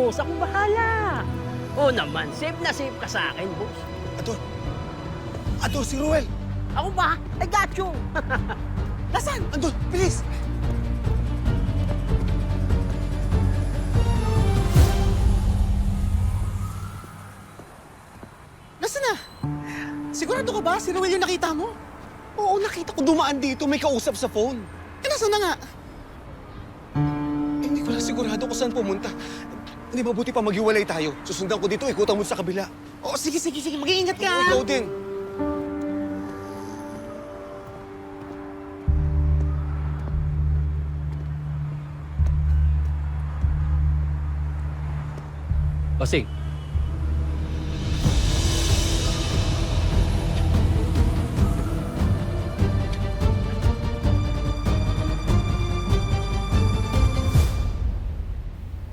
boss. Ako bahala. Oo naman, safe na safe ka sa akin, boss. Ador! Ador, si Ruel! Ako ba? I got you. Nasaan? Andun! Bilis! Nasaan na? Sigurado ka ba? Si Ruel yung nakita mo? Oo, nakita ko dumaan dito. May kausap sa phone. Eh, nasaan na nga? Eh, hindi ko lang sigurado kung saan pumunta. Hindi mabuti pa maghiwalay tayo. Susundan ko dito, ikutan mo sa kabila. Oo, sige, sige, sige. Mag-iingat ka. Ikaw din. Basing.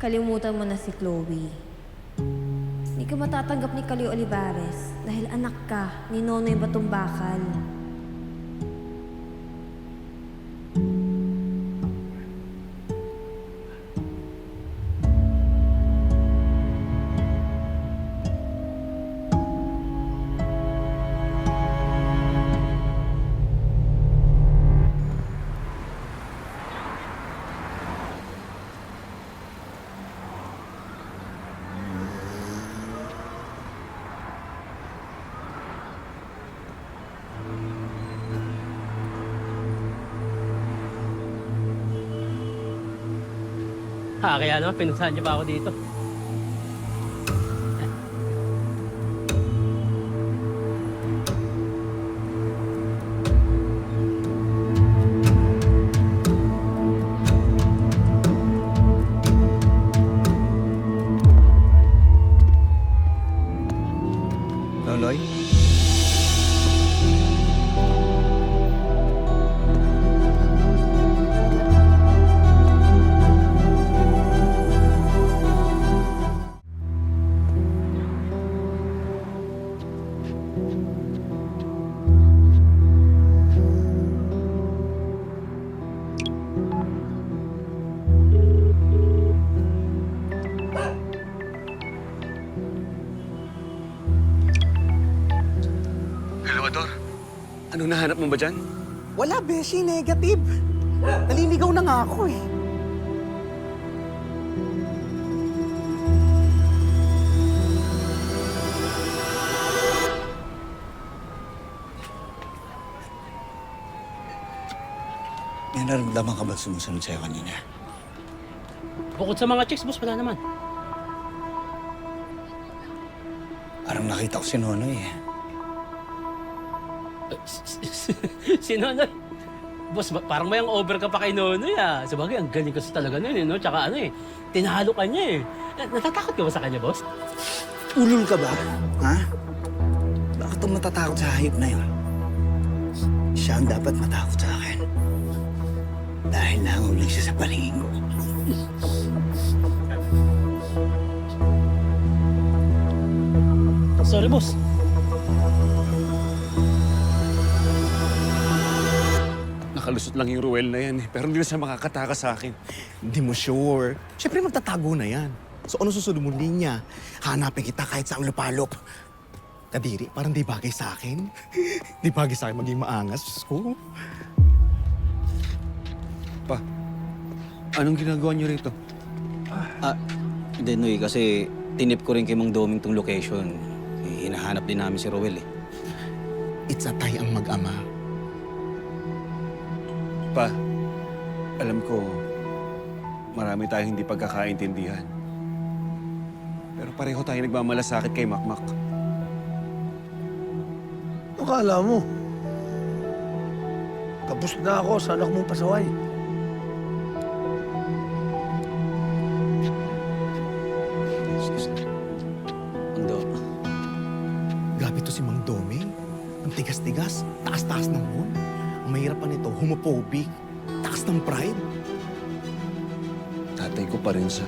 Kalimutan mo na si Chloe. Hindi ka matatanggap ni Calio Olivares dahil anak ka ni Nonoy Batumbakal. Kaya naman, pinuntahan niyo pa ako dito. Loloy? Hello, Ador. Anong nahanap mo ba dyan? Wala, Beshi. Negative. Naliligaw na nga ako eh. May naramdaman ka ba sumusunod sa'yo kanina? Bukod sa mga chicks, boss, wala naman. Parang nakita ko si Nonoy eh. Si Nonoy. Boss, parang may ang over ka pa kay Nonoy ah. Sabagay, ang galing kasi talaga nun eh, no? Tsaka ano eh, tinalo ka niya eh. Natatakot ka ba sa kanya, boss? Ulol ka ba? Ha? Bakit ang matatakot sa hayop na yun? Siya ang dapat matakot sa akin. Dahil nahuli siya sa palingin ko. Sorry, boss. Nakalusot lang yung Ruel na yan eh. Pero hindi na siya makakatakas sa akin. Hindi mo sure. Siyempre magtatago na yan. So ano susunod mong linya? Hanapin kita kahit sa lupalop. Kadiri, parang di bagay sa akin. Di bagay sa akin maging maangas. Diyos ko. Pa, anong ginagawa niyo rito? Hindi, Noy, kasi tinip ko rin kay Mang Doming tong location. Eh, hinahanap din namin si Ruel eh. It's a tie ang mag-ama. Pa, alam ko, marami tayong hindi pagkakaintindihan. Pero pareho tayo nagmamalasakit kay Makmak. Akala mo, tapos na ako sa anak mong pasaway. Mang Do, Grabe to si Mang Doming. Ang tigas-tigas, taas-taas ng moon. Ang mahirap pa nito, homophobic, taas ng pride. Tatay ko pa rin siya.